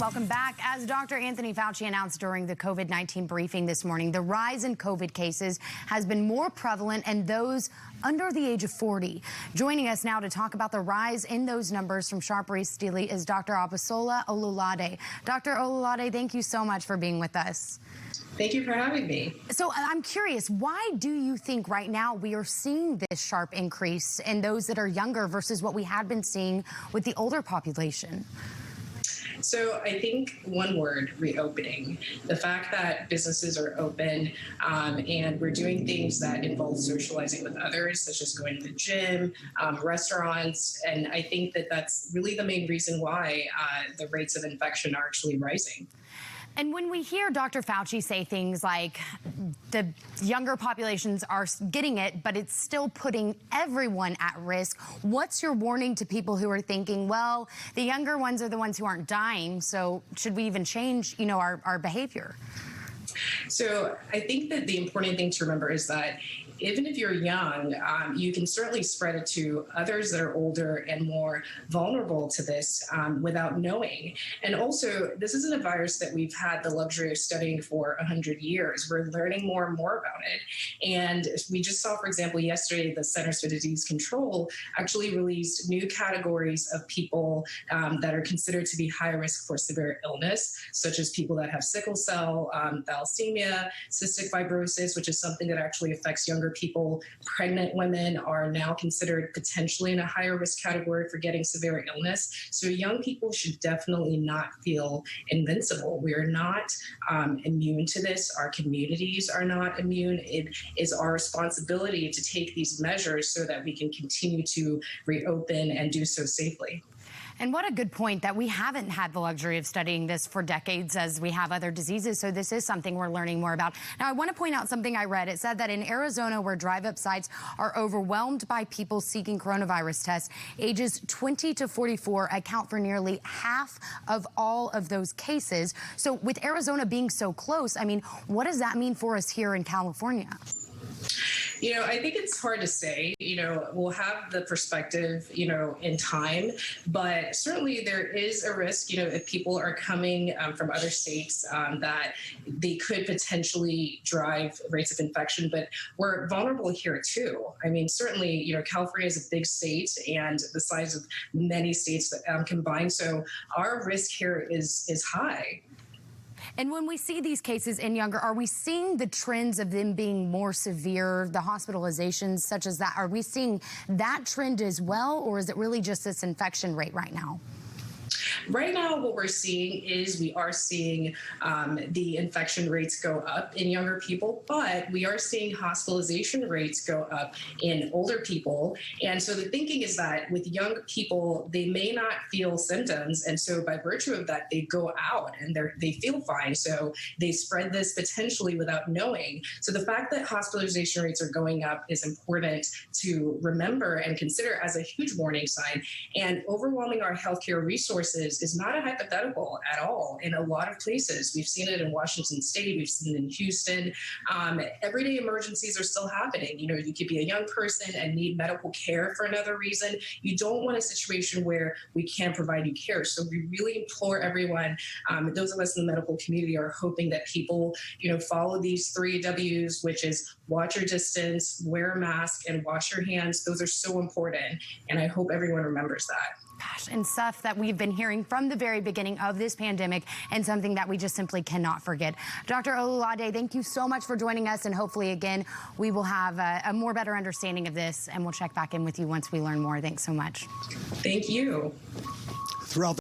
Welcome back. As Dr. Anthony Fauci announced during the COVID-19 briefing this morning, the rise in COVID cases has been more prevalent in those under the age of 40. Joining us now to talk about the rise in those numbers from Sharp Ray Steely is Dr. Obasola Olulade. Dr. Olulade, thank you so much for being with us. Thank you for having me. So I'm curious, why do you think right now we are seeing this sharp increase in those that are younger versus what we had been seeing with the older population? So I think one word, reopening. The fact that businesses are open and we're doing things that involve socializing with others, such as going to the gym, restaurants, and I think that that's really the main reason why the rates of infection are actually rising. And when we hear Dr. Fauci say things like the younger populations are getting it, but it's still putting everyone at risk, what's your warning to people who are thinking, well, the younger ones are the ones who aren't dying, so should we even change, our behavior? So I think that the important thing to remember is that even if you're young, you can certainly spread it to others that are older and more vulnerable to this without knowing. And also, this isn't a virus that we've had the luxury of studying for 100 years. We're learning more and more about it. And we just saw, for example, yesterday, the Centers for Disease Control actually released new categories of people that are considered to be high risk for severe illness, such as people that have sickle cell, thalassemia, cystic fibrosis, which is something that actually affects younger people. Pregnant women are now considered potentially in a higher risk category for getting severe illness. So young people should definitely not feel invincible. We are not immune to this. Our communities are not immune. It is our responsibility to take these measures so that we can continue to reopen and do so safely. And what a good point that we haven't had the luxury of studying this for decades as we have other diseases. So this is something we're learning more about. Now, I want to point out something I read. It said that in Arizona, where drive-up sites are overwhelmed by people seeking coronavirus tests, ages 20 to 44 account for nearly half of all of those cases. So with Arizona being so close, I mean, what does that mean for us here in California? I think it's hard to say. We'll have the perspective, in time, but certainly there is a risk, if people are coming from other states that they could potentially drive rates of infection, but we're vulnerable here too. I mean, certainly, California is a big state and the size of many states combined. So our risk here is high. And when we see these cases in younger, are we seeing the trends of them being more severe, the hospitalizations such as that? Are we seeing that trend as well, or is it really just this infection rate right now? Right now, what we're seeing is we are seeing the infection rates go up in younger people, but we are seeing hospitalization rates go up in older people. And so the thinking is that with young people, they may not feel symptoms. And so by virtue of that, they go out and they feel fine. So they spread this potentially without knowing. So the fact that hospitalization rates are going up is important to remember and consider as a huge warning sign. And overwhelming our healthcare resources is not a hypothetical at all in a lot of places. We've seen it in Washington State, we've seen it in Houston. Everyday emergencies are still happening. You could be a young person and need medical care for another reason. You don't want a situation where we can't provide you care. So we really implore everyone, those of us in the medical community are hoping that people, follow these 3 W's, which is watch your distance, wear a mask, and wash your hands. Those are so important. And I hope everyone remembers that. Gosh, and stuff that we've been hearing from the very beginning of this pandemic and something that we just simply cannot forget. Dr. Olulade, thank you so much for joining us, and hopefully, again, we will have a more better understanding of this, and we'll check back in with you once we learn more. Thanks so much. Thank you. Throughout